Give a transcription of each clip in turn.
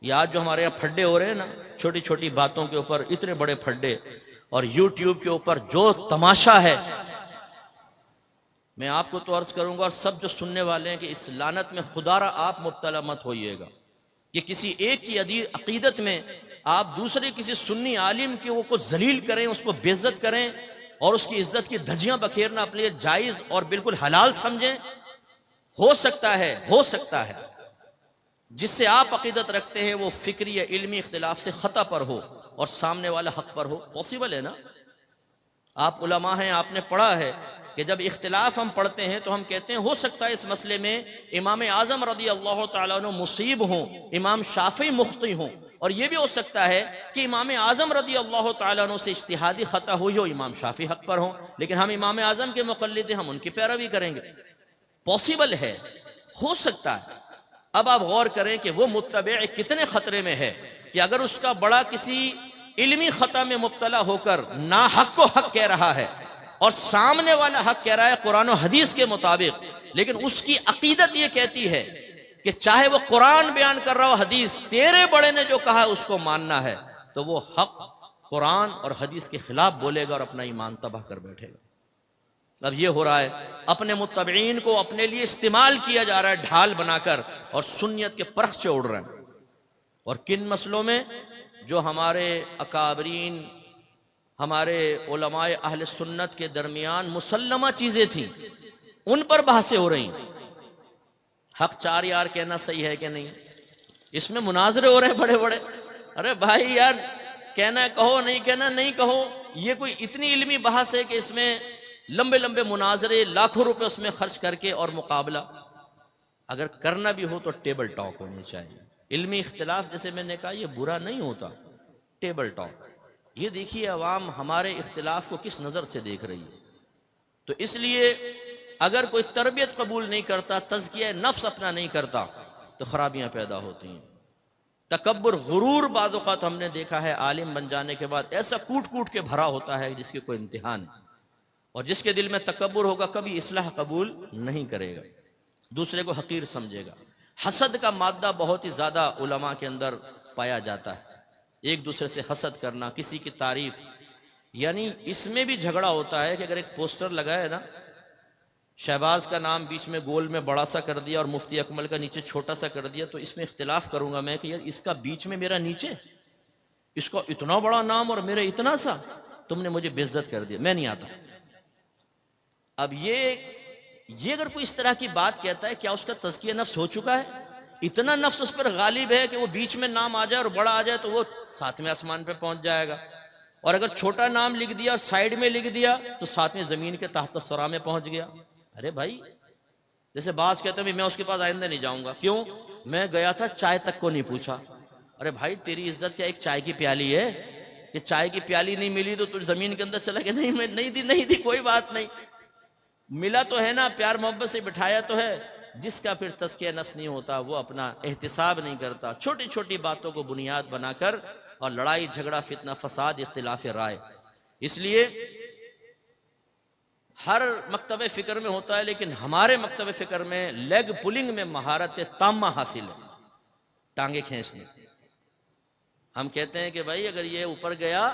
ये आज जो हमारे यहाँ फड्डे हो रहे हैं ना, छोटी छोटी बातों के ऊपर इतने बड़े फड्डे, और यूट्यूब के ऊपर जो तमाशा है, मैं आपको तो अर्ज करूंगा और सब जो सुनने वाले हैं कि इस लानत में खुदारा आप मुब्तला मत होइएगा कि किसी एक की अकीदत में आप दूसरे किसी सुन्नी आलिम के वो को जलील करें, उसको बेइज्जत करें और उसकी इज्जत की धज्जियां बखेरना अपने लिए जायज और बिल्कुल हलाल समझें। हो सकता है जिससे आप अकीदत रखते हैं वो फिक्री या इल्मी इख्तिलाफ से खता पर हो और सामने वाला हक पर हो। पॉसिबल है ना? आप उलमा हैं, आपने पढ़ा है कि जब इख्तिलाफ हम पढ़ते हैं तो हम कहते हैं हो सकता है इस मसले में इमाम आजम रदी अल्लाह तआला अन्हु मुसीब हों, इमाम शाफी मुख्ती हों, और यह भी हो सकता है कि इमाम आजम रदी अल्लाह तआला अन्हु से इज्तिहादी खता हुई हो, इमाम शाफी हक पर हों, लेकिन हम इमाम आजम के मुक़ल्लिद हैं, हम उनकी पैरवी करेंगे। पॉसिबल है, हो सकता है। अब आप गौर करें कि वो मुत्तबे कितने खतरे में है कि अगर उसका बड़ा किसी इल्मी खता में मुब्तला होकर ना हक को हक कह रहा है और सामने वाला हक कह रहा है कुरान और हदीस के मुताबिक, लेकिन उसकी अकीदत ये कहती है कि चाहे वो कुरान बयान कर रहा हो, हदीस, तेरे बड़े ने जो कहा है उसको मानना है, तो वो हक कुरान और हदीस के खिलाफ बोलेगा और अपना ईमान तबाह कर बैठेगा। अब ये हो रहा है, अपने मुत्तबईन को अपने लिए इस्तेमाल किया जा रहा है ढाल बनाकर, और सुन्नियत के परख से उड़ रहे हैं। और किन मसलों में? जो हमारे अकाबरीन, हमारे उलमाए अहले सुन्नत के दरमियान मुसल्लमा चीजें थी, उन पर बहसें हो रही। हक चार यार कहना सही है कि नहीं, इसमें मुनाजरे हो रहे हैं बड़े बड़े। अरे भाई यार, कहना कहो, नहीं कहना नहीं कहो, ये कोई इतनी इल्मी बहस है कि इसमें लंबे लंबे मुनाजरे, लाखों रुपए उसमें खर्च करके और मुकाबला। अगर करना भी हो तो टेबल टॉक होनी चाहिए। इल्मी इख्तिलाफ, जैसे मैंने कहा, ये बुरा नहीं होता, टेबल टॉक। ये देखिए अवाम हमारे इख्तिलाफ को किस नज़र से देख रही है। तो इसलिए अगर कोई तरबियत कबूल नहीं करता, तज़किया नफ्स अपना नहीं करता, तो खराबियां पैदा होती हैं। तकब्बुर, गुरूर, बाज़ औक़ात हमने देखा है आलिम बन जाने के बाद ऐसा कूट कूट के भरा होता है जिसकी कोई इम्तिहान नहीं। और जिसके दिल में तकब्बुर होगा कभी इस्लाह कबूल नहीं करेगा, दूसरे को हकीर समझेगा। हसद का मादा बहुत ही ज्यादा उलमा के अंदर पाया जाता है, एक दूसरे से हसद करना, किसी की तारीफ। यानी इसमें भी झगड़ा होता है कि अगर एक पोस्टर लगा है ना, शहबाज का नाम बीच में गोल में बड़ा सा कर दिया और मुफ्ती अकमल का नीचे छोटा सा कर दिया, तो इसमें इख्तिलाफ करूंगा मैं कि यार इसका बीच में मेरा नीचे, इसका इतना बड़ा नाम और मेरा इतना सा, तुमने मुझे बेइज्जत कर दिया, मैं नहीं आता। अब ये अगर कोई इस तरह की बात कहता है, क्या उसका तज़किया नफ्स हो चुका है? इतना नफ्स उस पर गालिब है कि वो बीच में नाम आ जाए और बड़ा आ जाए तो वो सातवें आसमान पे पहुंच जाएगा, और अगर छोटा नाम लिख दिया, साइड में लिख दिया, तो सातवें जमीन के तहत सरा में पहुंच गया। अरे भाई, जैसे बास कहते हैं मैं उसके पास आइंदा नहीं जाऊंगा। क्यों? मैं गया था, चाय तक को नहीं पूछा। अरे भाई, तेरी इज्जत क्या एक चाय की प्याली है कि चाय की प्याली नहीं मिली तो तू जमीन के अंदर चला गया? नहीं, मैं नहीं दी, कोई बात नहीं, मिला तो है ना, प्यार मोहब्बत से बिठाया तो है। जिसका फिर तज़किया नफ्स नहीं होता, वो अपना एहतिसाब नहीं करता, छोटी छोटी बातों को बुनियाद बनाकर, और लड़ाई झगड़ा, फितना फसाद, इख्तिलाफ राय। इसलिए हर मकतब फिक्र में होता है, लेकिन हमारे मकतब फिक्र में लेग पुलिंग में महारत तामा हासिल है, टांगे खींचने। हम कहते हैं कि भाई अगर ये ऊपर गया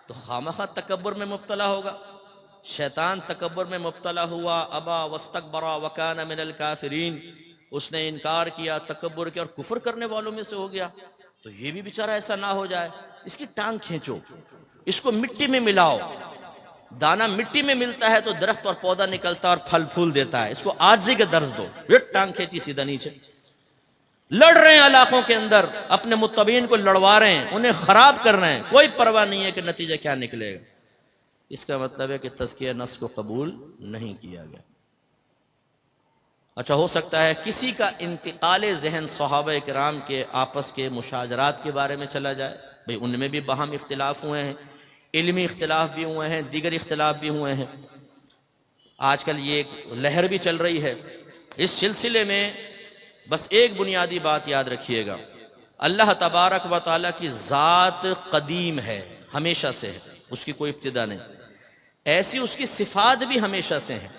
तो खामखा तकब्बुर में मुब्तला होगा। शैतान तकब्बुर में मुब्तला हुआ, अबा वस्तकबरा वकान मिनल काफिरीन, उसने इनकार किया, तकब्बुर किया और कुफर करने वालों में से हो गया। तो ये भी बेचारा ऐसा ना हो जाए, इसकी टांग खींचो, इसको मिट्टी में मिलाओ। दाना मिट्टी में मिलता है तो दरख्त और पौधा निकलता और फल फूल देता है। इसको आजी का दर्ज दो, ये टांग खींची सीधा नीचे। लड़ रहे हैं इलाकों के अंदर, अपने मुत्तबीन को लड़वा रहे हैं, उन्हें खराब कर रहे हैं, कोई परवाह नहीं है कि नतीजा क्या निकलेगा। इसका मतलब है कि तज़किया नफ्स को कबूल नहीं किया गया। अच्छा, हो सकता है किसी का इंतिकाल ज़हन सहाबा किराम के आपस के मुशाजरात के बारे में चला जाए। भाई उनमें भी बाहम इख्तिलाफ हुए हैं, इल्मी इख्तिलाफ भी हुए हैं, दीगर इख्तिलाफ भी हुए हैं। आजकल ये एक लहर भी चल रही है। इस सिलसिले में बस एक बुनियादी बात याद रखिएगा, अल्लाह तबारक व तआला की ज़ात कदीम है, हमेशा से है, उसकी कोई इब्तिदा नहीं। ऐसी उसकी सिफात भी हमेशा से है,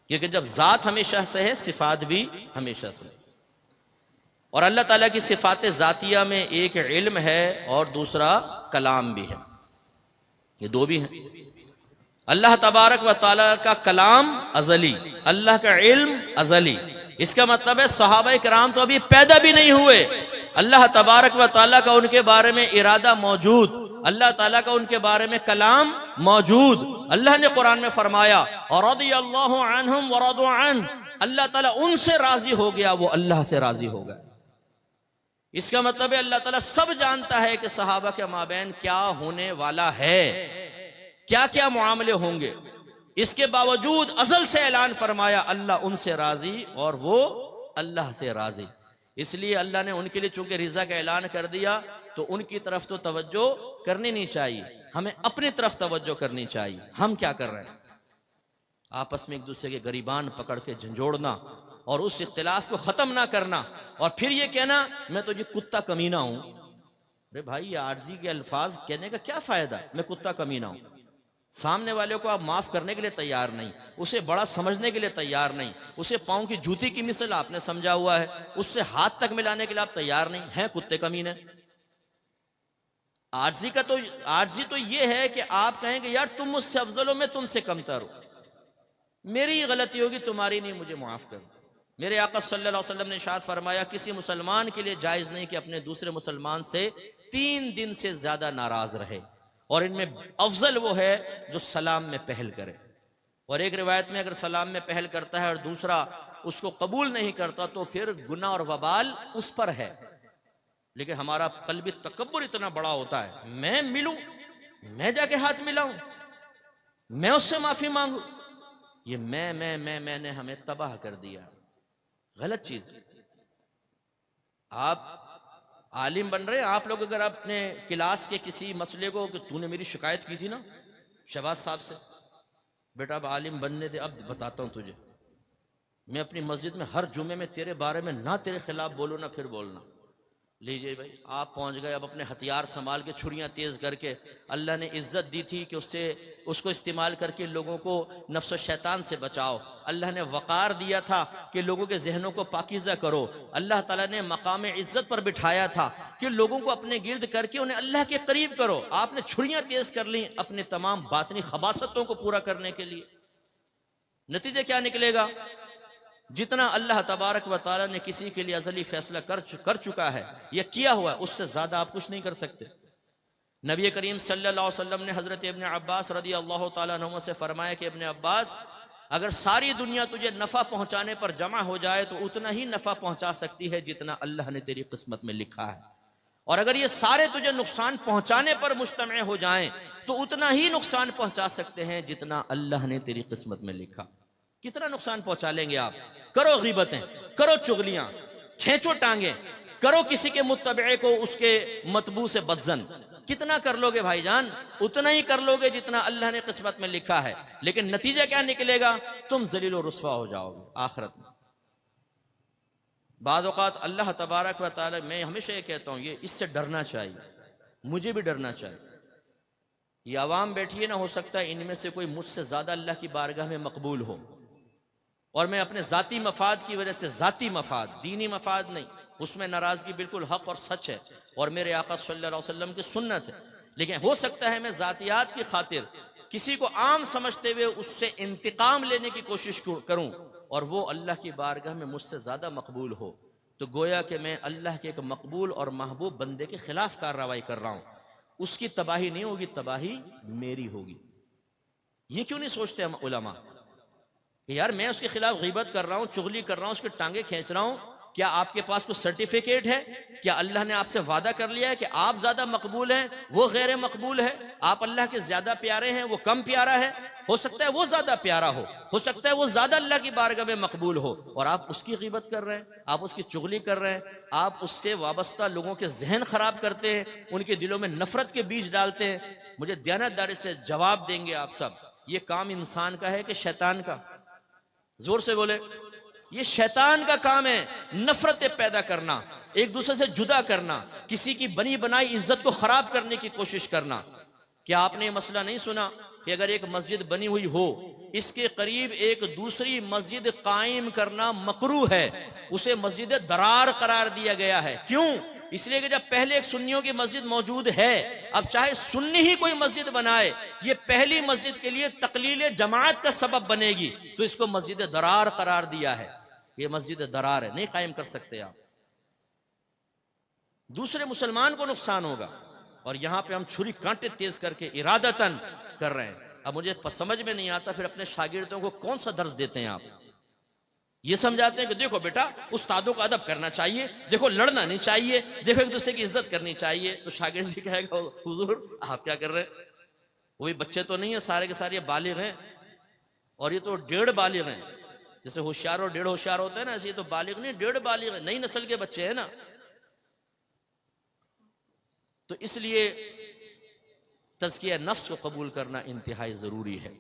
क्योंकि जब ज़ात हमेशा से है, सिफात भी हमेशा से। और अल्लाह ताला की सिफात ज़ातिया में एक इल्म है और दूसरा कलाम भी है, ये दो भी हैं। अल्लाह तबारक व ताला का कलाम अजली, अल्लाह का इल्म अजली। इसका मतलब है सहाबा किराम तो अभी पैदा भी नहीं हुए, अल्लाह तबारक व ताला का उनके बारे में इरादा मौजूद, अल्लाह ताला का उनके बारे में कलाम मौजूद। अल्लाह ने कुरान में फरमाया और रदियल्लाहु अन्हुम व रदू अन, अल्लाह ताला उनसे राजी हो गया, वो अल्लाह से राजी हो गया। इसका मतलब है अल्लाह ताला सब जानता है कि सहाबा के माबैन क्या होने वाला है, क्या क्या मामले होंगे। इसके बावजूद अज़ल से ऐलान फरमाया अल्लाह उनसे राजी और वो अल्लाह से राजी। इसलिए अल्लाह ने उनके लिए चूंकि रिज़ा का ऐलान कर दिया तो उनकी तरफ तो तवज्जो करनी नहीं चाहिए, हमें अपनी तरफ तवज्जो करनी चाहिए। हम क्या कर रहे हैं? आपस में एक दूसरे के गरीबान पकड़ के झंझोड़ना और उस इख्तिलाफ को खत्म ना करना और फिर ये कहना मैं तो ये कुत्ता कमीना हूं। अरे भाई, ये आर्जी के अल्फाज कहने का क्या फायदा, मैं कुत्ता कमीना हूं। सामने वाले को आप माफ करने के लिए तैयार नहीं, उसे बड़ा समझने के लिए तैयार नहीं, उसे पांव की जूती की मिसल आपने समझा हुआ है, उससे हाथ तक मिलाने के लिए आप तैयार नहीं हैं, कुत्ते कमीने। आर्जी तो ये है कि आप कहेंगे यार तुम मुझसे अफजल हो, मैं तुमसे कमतर हूं, मेरी गलती होगी, तुम्हारी नहीं, मुझे माफ कर। मेरे आका सल्लल्लाहु अलैहि वसल्लम ने इरशाद फरमाया किसी मुसलमान के लिए जायज नहीं कि अपने दूसरे मुसलमान से 3 दिन से ज्यादा नाराज रहे, और इनमें अफजल वो है जो सलाम में पहल करे। और एक रिवायत में अगर सलाम में पहल करता है और दूसरा उसको कबूल नहीं करता तो फिर गुनाह और वबाल उस पर है। लेकिन हमारा कल्बी तकब्बुर इतना बड़ा होता है, मैं मिलूं, मैं जाके हाथ मिलाऊं, मैं उससे माफी मांगू, ये मैंने हमें तबाह कर दिया। गलत चीज। आप आलिम बन रहे हैं, आप लोग अगर अपने क्लास के किसी मसले को कि तूने मेरी शिकायत की थी ना शहबाज साहब से, बेटा अब आलिम बनने दे, अब बताता हूं तुझे, मैं अपनी मस्जिद में हर जुमे में तेरे बारे में ना तेरे खिलाफ बोलूं ना फिर बोलना। लीजिए भाई, आप पहुंच गए, अब अपने हथियार संभाल के, छुरियां तेज करके। अल्लाह ने इज्जत दी थी कि उसको इस्तेमाल करके लोगों को नफ्स शैतान से बचाओ। अल्लाह ने वक़ार दिया था कि लोगों के जहनों को पाकीज़ा करो। अल्लाह ताला ने मकाम इज्जत पर बिठाया था कि लोगों को अपने गिर्द करके उन्हें अल्लाह के करीब करो। आपने छुरियां तेज कर ली अपने तमाम बातनी खबासतों को पूरा करने के लिए। नतीजा क्या निकलेगा? जितना अल्लाह तबारक व ताला ने किसी के लिए अज़ली फैसला कर चुका है या किया हुआ, उससे ज्यादा आप कुछ नहीं कर सकते। नबी करीम सल्लल्लाहु अलैहि वसल्लम ने हजरत इब्न अब्बास रदियल्लाहु ताला अन्हुमा से फरमाया कि इब्न अब्बास, अगर सारी दुनिया तुझे नफा पहुंचाने पर जमा हो जाए तो उतना ही नफा पहुंचा सकती है जितना अल्लाह ने तेरी किस्मत में लिखा है, और अगर ये सारे तुझे नुकसान पहुंचाने पर मुज्तमे हो जाएं तो उतना ही नुकसान पहुंचा सकते हैं जितना अल्लाह ने तेरी किस्मत में लिखा। कितना नुकसान पहुंचा लेंगे आप? करो गीबतें, करो चुगलियां, खींचो टांगे, करो किसी के मुत्तबे को उसके मतबू से बदजन, कितना कर लोगे भाईजान? उतना ही कर लोगे जितना अल्लाह ने किस्मत में लिखा है। लेकिन नतीजा क्या निकलेगा? तुम जलील और रुस्वा हो जाओगे आखिरत में। बाद औक़ात अल्लाह तबारक व तआला, मैं हमेशा ये कहता हूं, ये इससे डरना चाहिए, मुझे भी डरना चाहिए। ये अवाम बैठी है ना, हो सकता है इनमें से कोई मुझसे ज्यादा अल्लाह की बारगाह में मकबूल हो, और मैं अपने जाती मफाद की वजह से, जाती मफाद, दीनी मफाद नहीं, उसमें नाराजगी बिल्कुल हक और सच है और मेरे आका सल्लल्लाहु अलैहि वसल्लम की सुन्नत है। लेकिन हो सकता है मैं जातियात की खातिर किसी को आम समझते हुए उससे इंतकाम लेने की कोशिश करूं और वो अल्लाह की बारगाह में मुझसे ज्यादा मकबूल हो, तो गोया कि मैं अल्लाह के एक मकबूल और महबूब बंदे के खिलाफ कार्रवाई कर रहा हूं। उसकी तबाही नहीं होगी, तबाही मेरी होगी। ये क्यों नहीं सोचते हम उलमा कि यार मैं उसके खिलाफ गीबत कर रहा हूं, चुगली कर रहा हूं, उसके टांगे खींच रहा हूं, क्या आपके पास कोई सर्टिफिकेट है? क्या अल्लाह ने आपसे वादा कर लिया है कि आप ज्यादा मकबूल हैं, वो गैर मकबूल है? आप अल्लाह के ज्यादा प्यारे हैं, वो कम प्यारा है? हो सकता है वो ज्यादा प्यारा हो सकता है वो ज्यादा अल्लाह की बारगाह में मकबूल हो, और आप उसकी गीबत कर रहे हैं, आप उसकी चुगली कर रहे हैं, आप उससे वाबस्ता लोगों के जहन खराब करते हैं, उनके दिलों में नफरत के बीज डालते हैं। मुझे दयानतदारी से जवाब देंगे आप सब, ये काम इंसान का है कि शैतान का? जोर से बोले। ये शैतान का काम है, नफरतें पैदा करना, एक दूसरे से जुदा करना, किसी की बनी बनाई इज्जत को खराब करने की कोशिश करना। क्या आपने ये मसला नहीं सुना कि अगर एक मस्जिद बनी हुई हो, इसके करीब एक दूसरी मस्जिद कायम करना मकरूह है, उसे मस्जिद दरार करार दिया गया है। क्यों? इसलिए कि जब पहले एक सुन्नियों की मस्जिद मौजूद है, अब चाहे सुन्नी ही कोई मस्जिद बनाए, ये पहली मस्जिद के लिए तकलील जमात का सबब बनेगी, तो इसको मस्जिद दरार करार दिया है। ये मस्जिद दरार है, नहीं कायम कर सकते आप, दूसरे मुसलमान को नुकसान होगा। और यहां पे हम छुरी कांटे तेज करके इरादतन कर रहे हैं। अब मुझे समझ में नहीं आता फिर अपने शागिर्दों को कौन सा दर्स देते हैं आप? ये समझाते हैं कि देखो बेटा, उस्तादों का अदब करना चाहिए, देखो लड़ना नहीं चाहिए, देखो एक दूसरे की इज्जत करनी चाहिए। तो शागिर्द भी कहेगा हुजूर आप क्या कर रहे हैं? वो भी बच्चे तो नहीं है, सारे के सारे बालिग हैं, और ये तो 1.5 बालिग हैं। जैसे होशियार और 1.5 होशियार होते हैं ना, ऐसे ये तो बालिग नहीं, 1.5 बालिग है, नई नस्ल के बच्चे हैं ना। तो इसलिए तज़किया नफ्स को कबूल करना इंतहाई जरूरी है।